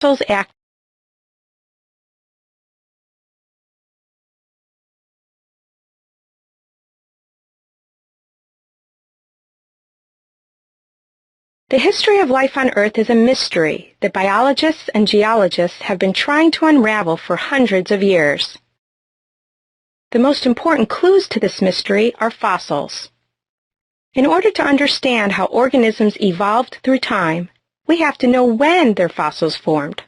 fossils act The history of life on Earth is a mystery that biologists and geologists have been trying to unravel for hundreds of years. The most important clues to this mystery are fossils. In order to understand how organisms evolved through time, we have to know when their fossils formed.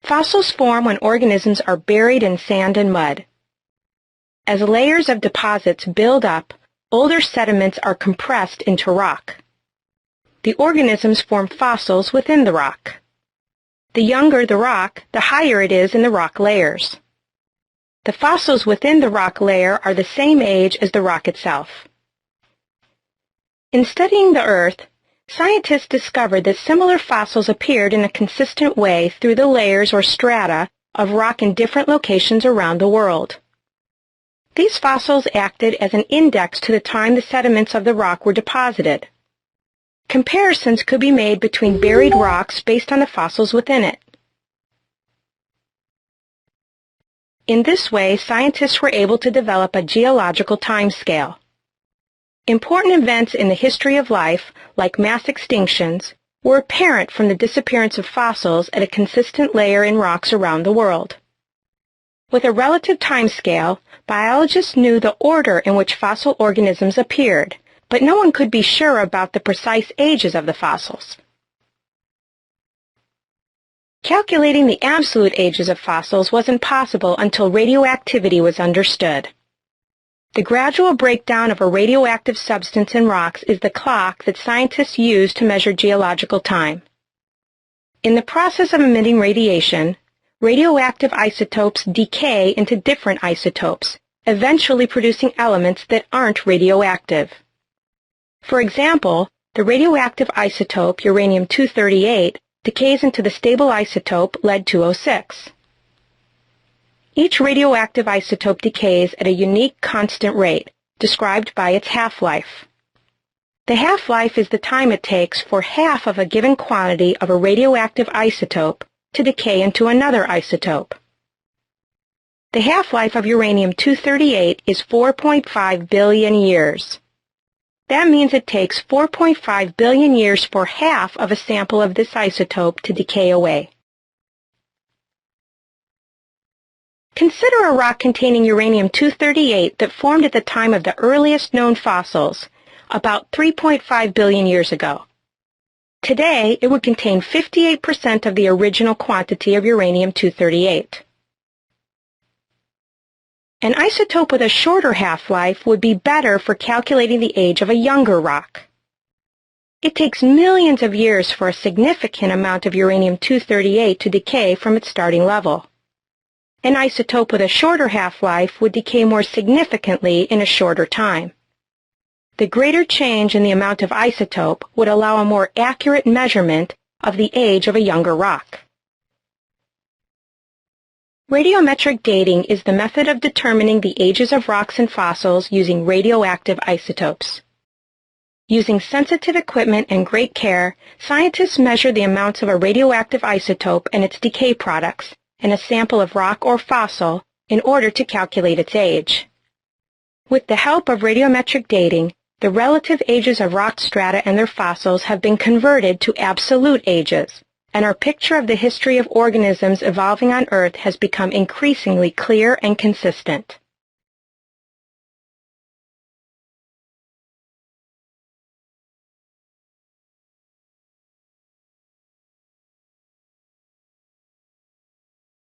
Fossils form when organisms are buried in sand and mud. As layers of deposits build up, older sediments are compressed into rock. The organisms form fossils within the rock. The younger the rock, the higher it is in the rock layers. The fossils within the rock layer are the same age as the rock itself. In studying the Earth, scientists discovered that similar fossils appeared in a consistent way through the layers or strata of rock in different locations around the world. These fossils acted as an index to the time the sediments of the rock were deposited. Comparisons could be made between buried rocks based on the fossils within it. In this way, scientists were able to develop a geological timescale. Important events in the history of life, like mass extinctions, were apparent from the disappearance of fossils at a consistent layer in rocks around the world. With a relative timescale, biologists knew the order in which fossil organisms appeared, but no one could be sure about the precise ages of the fossils. Calculating the absolute ages of fossils wasn't possible until radioactivity was understood. The gradual breakdown of a radioactive substance in rocks is the clock that scientists use to measure geological time. In the process of emitting radiation, radioactive isotopes decay into different isotopes, eventually producing elements that aren't radioactive. For example, the radioactive isotope uranium-238 decays into the stable isotope lead-206. Each radioactive isotope decays at a unique constant rate, described by its half-life. The half-life is the time it takes for half of a given quantity of a radioactive isotope to decay into another isotope. The half-life of uranium-238 is 4.5 billion years. That means it takes 4.5 billion years for half of a sample of this isotope to decay away. Consider a rock containing uranium-238 that formed at the time of the earliest known fossils, about 3.5 billion years ago. Today, it would contain 58% of the original quantity of uranium-238. An isotope with a shorter half-life would be better for calculating the age of a younger rock. It takes millions of years for a significant amount of uranium-238 to decay from its starting level. An isotope with a shorter half-life would decay more significantly in a shorter time. The greater change in the amount of isotope would allow a more accurate measurement of the age of a younger rock. Radiometric dating is the method of determining the ages of rocks and fossils using radioactive isotopes. Using sensitive equipment and great care, scientists measure the amounts of a radioactive isotope and its decay products in a sample of rock or fossil in order to calculate its age. With the help of radiometric dating, the relative ages of rock strata and their fossils have been converted to absolute ages, and our picture of the history of organisms evolving on Earth has become increasingly clear and consistent.